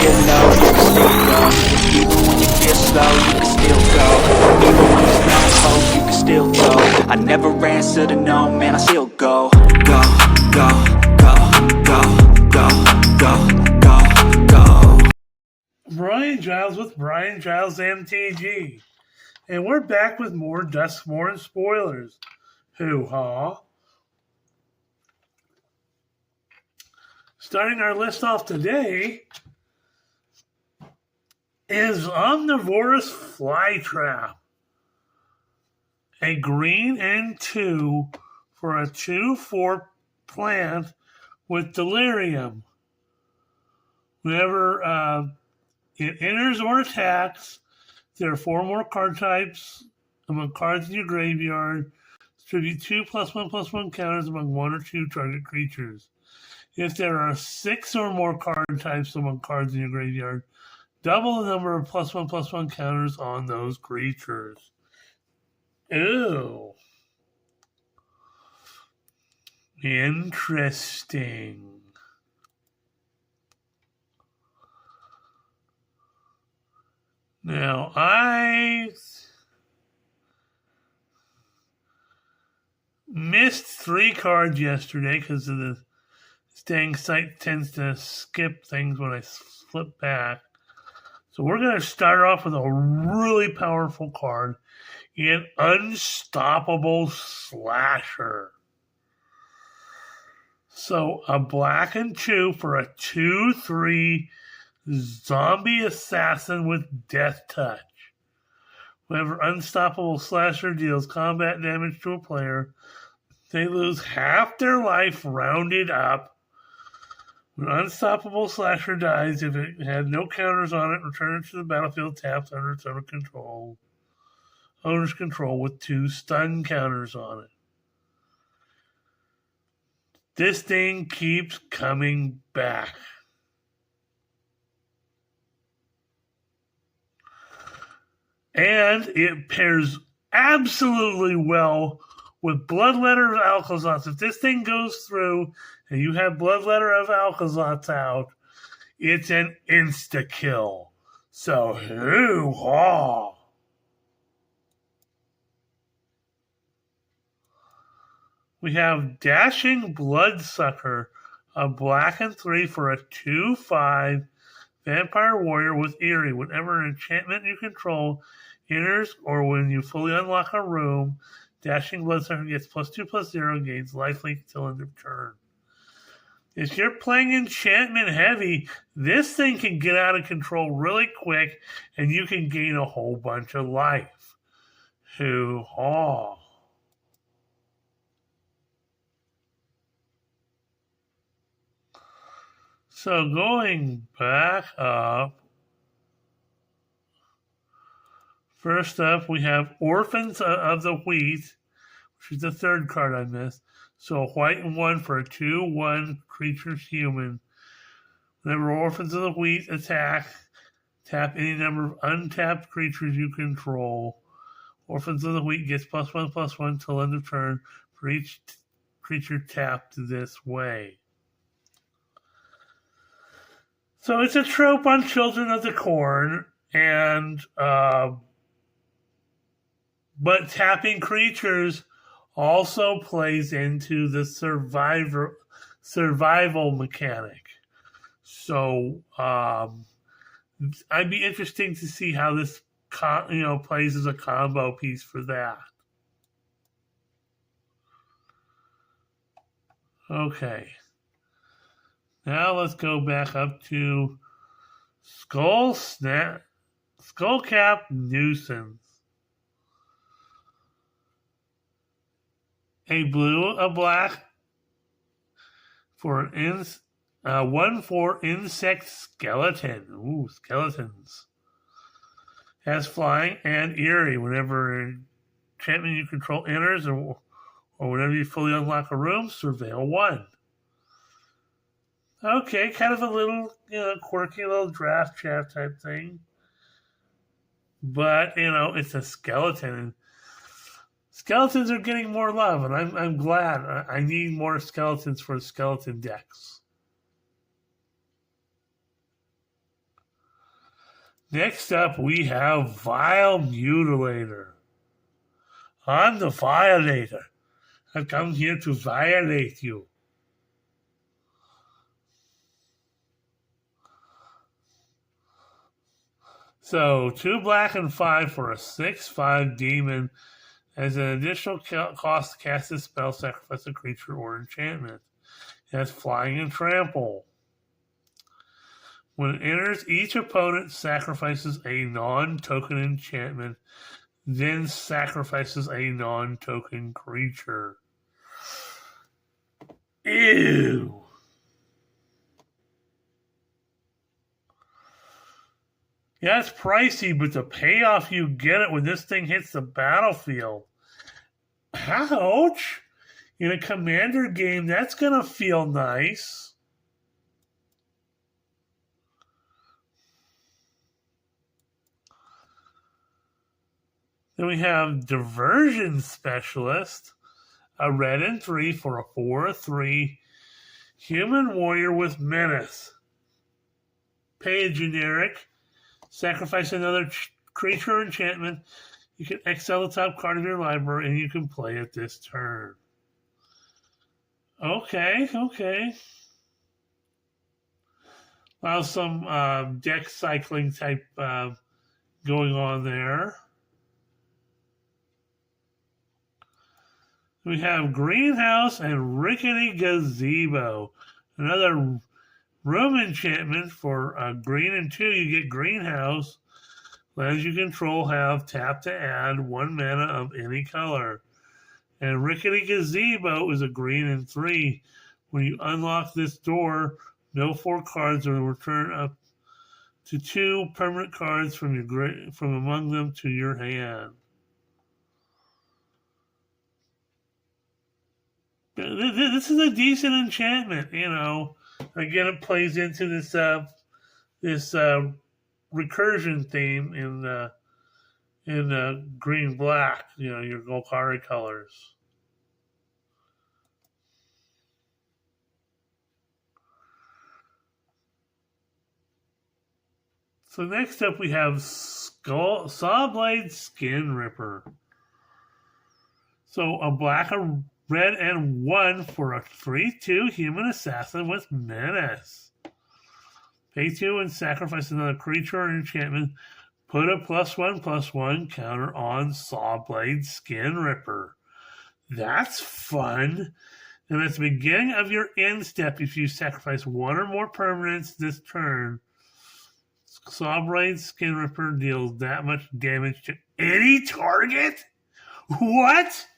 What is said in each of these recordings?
get low, you can still go. Even when you feel slow, you can still go. Even when there's no hope, you can still go. I never answer to no, man, I still go. Go, go, go, go, go, go, go, go. Brian Giles with Brian Giles MTG. And we're back with more Duskmourn spoilers. Hoo-ha. Starting our list off today is Omnivorous Flytrap. A green and 2 for a 2/4 plant with Delirium. Whenever it enters or attacks, there are 4 more card types among cards in your graveyard. Distribute 2+1/+1 counters among 1 or 2 target creatures. If there are 6 or more card types among cards in your graveyard, double the number of +1/+1 counters on those creatures. Ew. Interesting. Now, I missed 3 cards yesterday because of the dang site tends to skip things when I flip back. So we're going to start off with a really powerful card, an Unstoppable Slasher. So a black and 2 for a 2/3 zombie assassin with Death Touch. Whenever Unstoppable Slasher deals combat damage to a player, they lose half their life rounded up. When Unstoppable Slasher dies, if it had no counters on it, return it to the battlefield tapped under its owner's control with 2 stun counters on it. This thing keeps coming back. And it pairs absolutely well with Bloodletter of Alcazar. If this thing goes through and you have Bloodletter of Alcazar out, it's an insta-kill. So, hoo-ha! We have Dashing Bloodsucker, a black and 3 for a 2/5 Vampire Warrior with Eerie. Whenever an enchantment you control enters or when you fully unlock a room, Dashing Bloodsucker gets +2/+0, gains lifelink till end of turn. If you're playing enchantment heavy, this thing can get out of control really quick and you can gain a whole bunch of life. Hoo-ha! So going back up, first up we have Orphans of the Wheat, which is the 3rd card I missed. So a white and 1 for a 2/1 creature's human. Whenever Orphans of the Wheat attack, tap any number of untapped creatures you control. Orphans of the Wheat gets +1/+1 till end of turn for each creature tapped this way. So it's a trope on Children of the Corn, and but tapping creatures also plays into the survival mechanic. So I'd be interesting to see how this plays as a combo piece for that. Okay. Now let's go back up to Skullcap Nuisance. A blue, a black for an 1/4 insect skeleton. Ooh, skeletons. Has flying and eerie. Whenever an enchantment you control enters or whenever you fully unlock a room, surveil 1. Okay, kind of a little, quirky little draft chaff type thing. But, it's a skeleton. Skeletons are getting more love, and I'm glad. I need more skeletons for skeleton decks. Next up, we have Vile Mutilator. I'm the Violator. I've come here to violate you. So, 2 black and 5 for a 6/5 demon. As an additional cost to cast this spell, sacrifice a creature or enchantment. It has flying and trample. When it enters, each opponent sacrifices a non-token enchantment, then sacrifices a non-token creature. Ew. Yeah, it's pricey, but the payoff you get it when this thing hits the battlefield. Ouch! In a commander game, that's gonna feel nice. Then we have Diversion Specialist, a red and 3 for a 4/3 human warrior with menace. Pay a generic, sacrifice another creature or enchantment. You can exile the top card of your library and you can play it this turn. Okay. Well, some deck cycling type going on there. We have Greenhouse and Rickety Gazebo. Another room enchantment for green and 2. You get Greenhouse. Lands you control have tap to add 1 mana of any color. And Rickety Gazebo is a green and 3. When you unlock this door, no 4 cards will return up to 2 permanent cards from among them to your hand. This is a decent enchantment, you know. Again, it plays into this recursion theme in green black. You know, your Golgari colors. So next up we have Sawblade Skin Ripper. So a black, a red, and 1 for a 3/2 human assassin with menace. Pay 2 and sacrifice another creature or enchantment. Put a +1/+1 counter on Sawblade Skin Ripper. That's fun. And at the beginning of your end step, if you sacrifice 1 or more permanents this turn, Sawblade Skin Ripper deals that much damage to any target? What?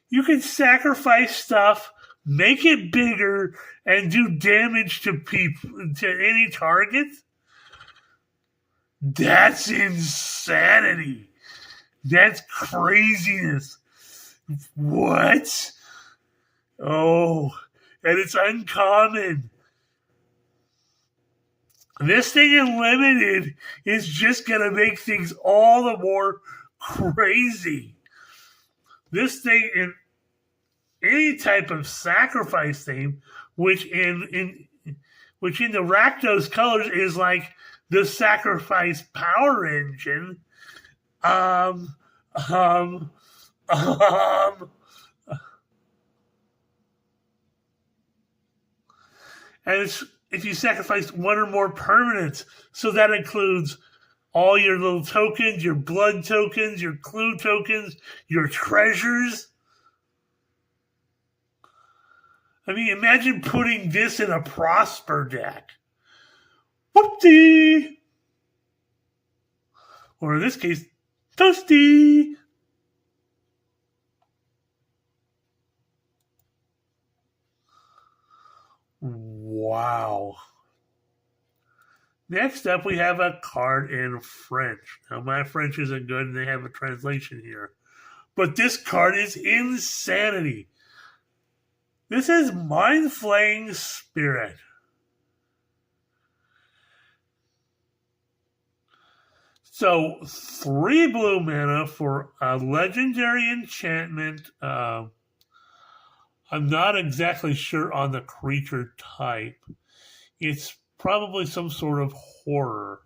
You can sacrifice stuff, make it bigger, and do damage to any target? That's insanity. That's craziness. What? Oh, and it's uncommon. This thing in limited is just going to make things all the more crazy. This thing in any type of sacrifice theme, which in the Rakdos colors is like the sacrifice power engine. And it's, if you sacrifice 1 or more permanents, so that includes all your little tokens, your blood tokens, your clue tokens, your treasures. I mean, imagine putting this in a Prosper deck. Whoopsie! Or in this case, Toasty! Wow. Next up, we have a card in French. Now, my French isn't good, and they have a translation here. But this card is insanity. This is Mind Flaying Spirit. So, 3 blue mana for a legendary enchantment. I'm not exactly sure on the creature type. It's probably some sort of horror.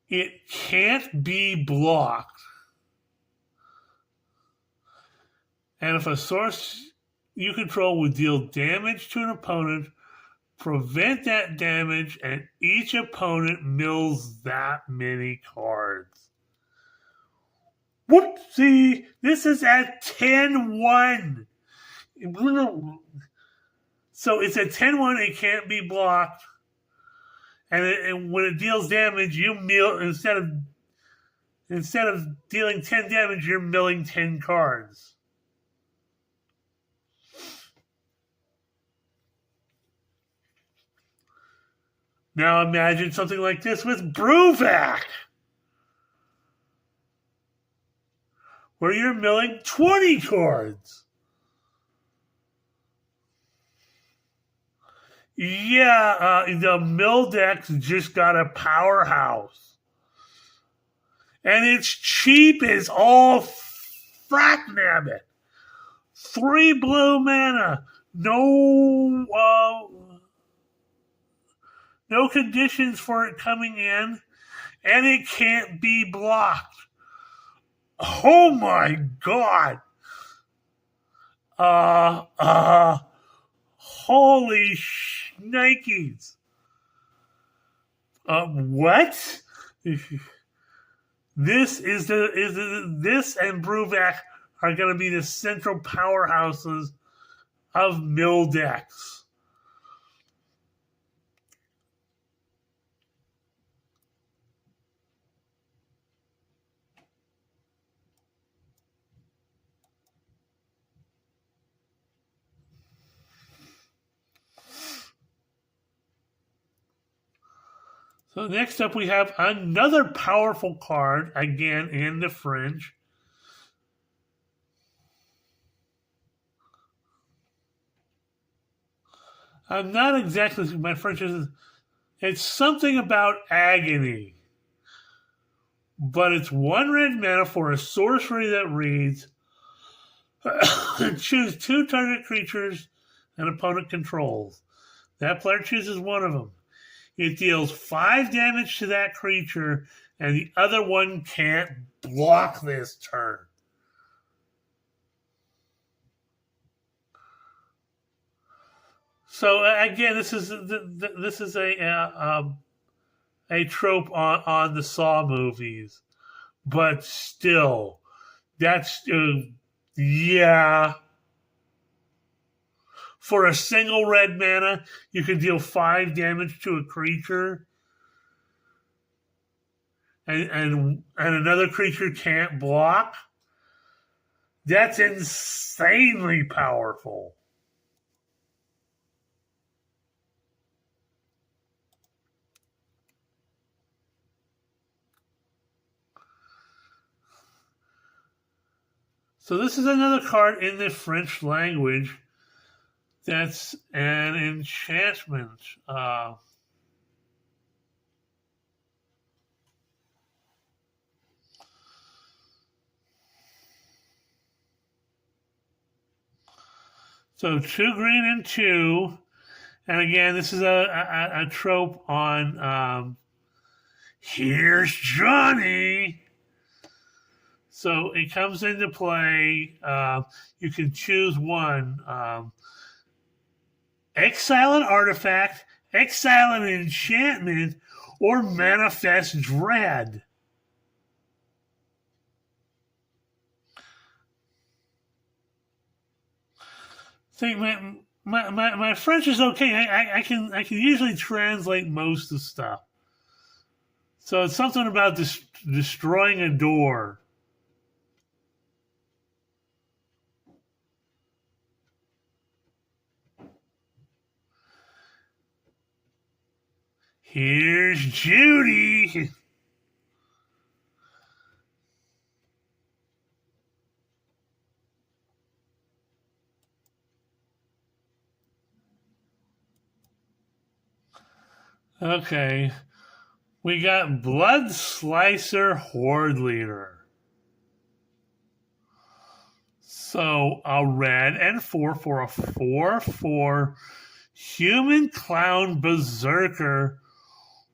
It can't be blocked. And if a source you control would deal damage to an opponent, prevent that damage, and each opponent mills that many cards. Whoopsie! This is at 10-1. So it's at 10-1, it can't be blocked. And when it deals damage, you mill instead of dealing 10 damage, you're milling 10 cards. Now imagine something like this with Bruvac, where you're milling 20 cards. Yeah, the mill deck's just got a powerhouse. And it's cheap as all frack nabbit. 3 blue mana. No conditions for it coming in. And it can't be blocked. Oh my god. Holy shnikes. What? This and Bruvac are going to be the central powerhouses of mill decks. So next up we have another powerful card, again in the fringe. I'm not exactly, my French isn't, it's something about agony. But it's 1 red mana for a sorcery that reads, choose 2 target creatures an opponent controls. That player chooses one of them. It deals 5 damage to that creature, and the other one can't block this turn. So again, this is a trope on the Saw movies, but still, that's yeah. For a single red mana, you can deal 5 damage to a creature, and another creature can't block. That's insanely powerful. So this is another card in the French language. That's an enchantment. So 2 green and 2. And again, this is a trope on Here's Johnny. So it comes into play. You can choose one. Exile an artifact, exile an enchantment, or manifest dread. See, my French is okay. I can usually translate most of the stuff. So it's something about destroying a door. Here's Judy. Okay. We got Blood Slicer Horde Leader. So a red and 4 for a 4/4 human clown berserker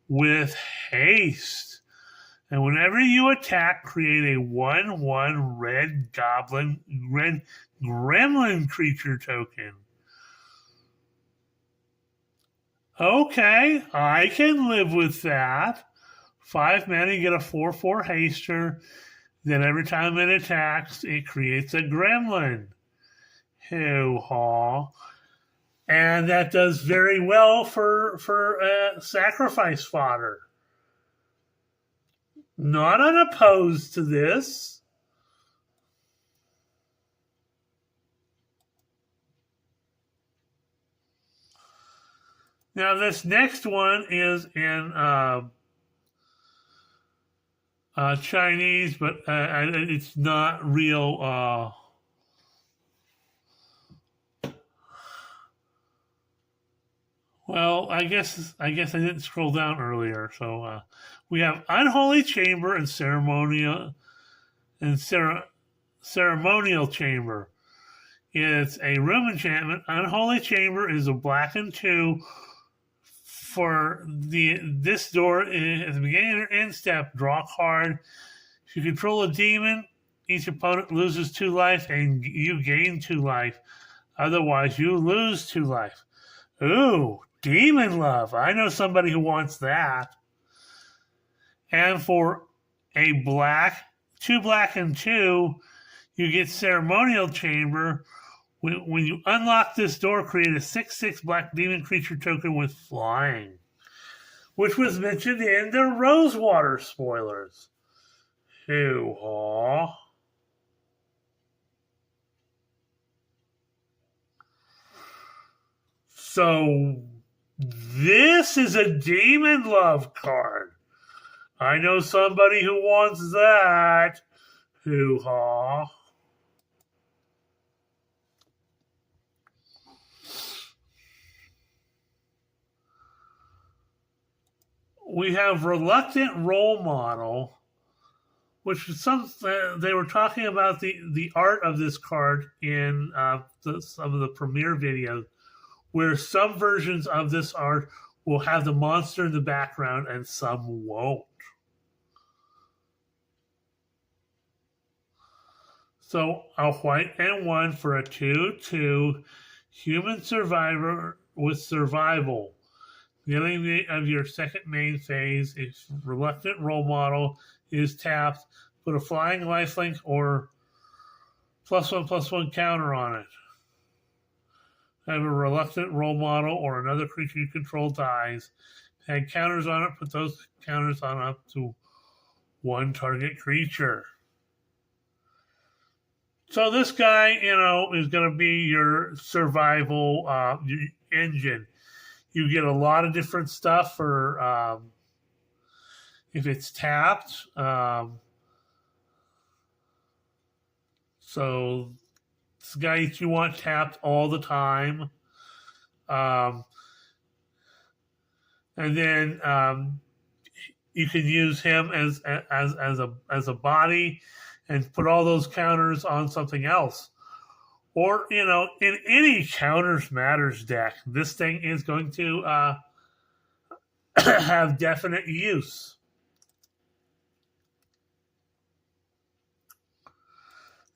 with haste. And whenever you attack, create a 1/1 red gremlin creature token. Okay, I can live with that. 5 mana, you get a 4/4 haster. Then every time it attacks, it creates a gremlin. Hoo-haw. And that does very well for sacrifice fodder. Not unopposed to this. Now, this next one is in Chinese, but it's not real. Well, I guess I didn't scroll down earlier. So we have Unholy Chamber and Ceremonial Chamber. It's a room enchantment. Unholy Chamber is a black and 2 for this door. At the beginning of your end step, draw a card. If you control a demon, each opponent loses 2 life and you gain 2 life. Otherwise, you lose 2 life. Ooh, demon love. I know somebody who wants that. And for a 2 black and 2, you get Ceremonial Chamber. When you unlock this door, create a 6/6 black demon creature token with flying, which was mentioned in the Rosewater spoilers. Hoo-haw. So this is a demon love card. I know somebody who wants that. Hoo-haw. We have Reluctant Role Model, which is they were talking about the art of this card in some of the premiere videos, where some versions of this art will have the monster in the background and some won't. So a white and 1 for a 2/2 human survivor with survival. Beginning of your second main phase, if Reluctant Role Model is tapped, put a flying lifelink or +1/+1 counter on it. Have a Reluctant Role Model or another creature you control dies. Had counters on it, put those counters on up to 1 target creature. So this guy, is going to be your survival engine. You get a lot of different stuff for if it's tapped. So this guy you want tapped all the time. And then you can use him as a body and put all those counters on something else. Or, in any counters matters deck, this thing is going to have definite use.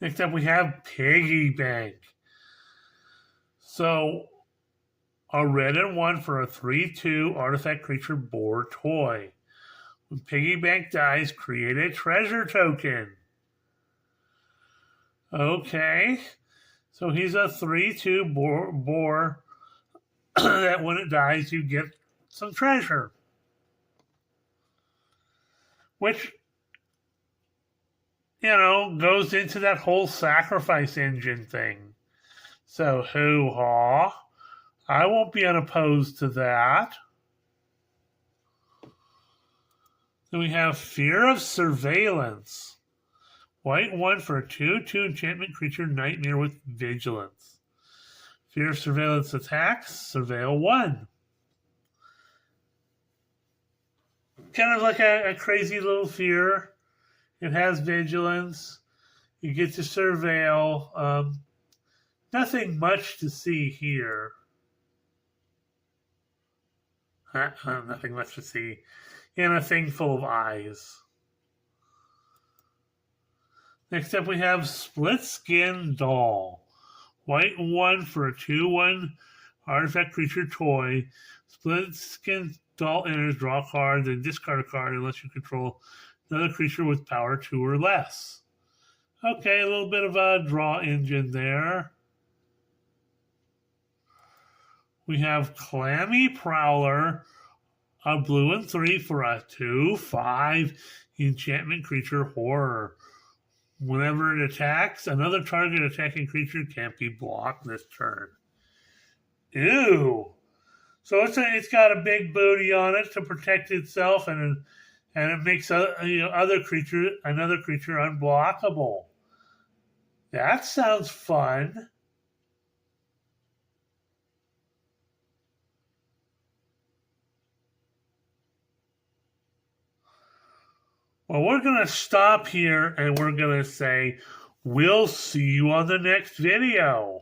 Next up, we have Piggy Bank. So, a red and 1 for a 3/2 artifact creature boar toy. When Piggy Bank dies, create a treasure token. Okay. So he's a 3/2 boar that when it dies, you get some treasure. Which, goes into that whole sacrifice engine thing. So, hoo-haw. I won't be unopposed to that. Then we have Fear of Surveillance. White 1 for a 2/2 enchantment creature nightmare with vigilance. Fear of Surveillance attacks, surveil 1. Kind of like a crazy little fear. It has vigilance. You get to surveil. Nothing much to see here. Nothing much to see. And a thing full of eyes. Next up, we have Split Skin Doll. White 1 for a 2/1 artifact creature toy. Split Skin Doll enters, draw a card, then discard a card unless you control another creature with power 2 or less. Okay, a little bit of a draw engine there. We have Clammy Prowler, a blue and 3 for a 2/5 enchantment creature horror. Whenever it attacks, another target attacking creature can't be blocked this turn. Ew. So it's got a big booty on it to protect itself, and it makes another creature unblockable. That sounds fun. Well, we're going to stop here and we're going to say, we'll see you on the next video.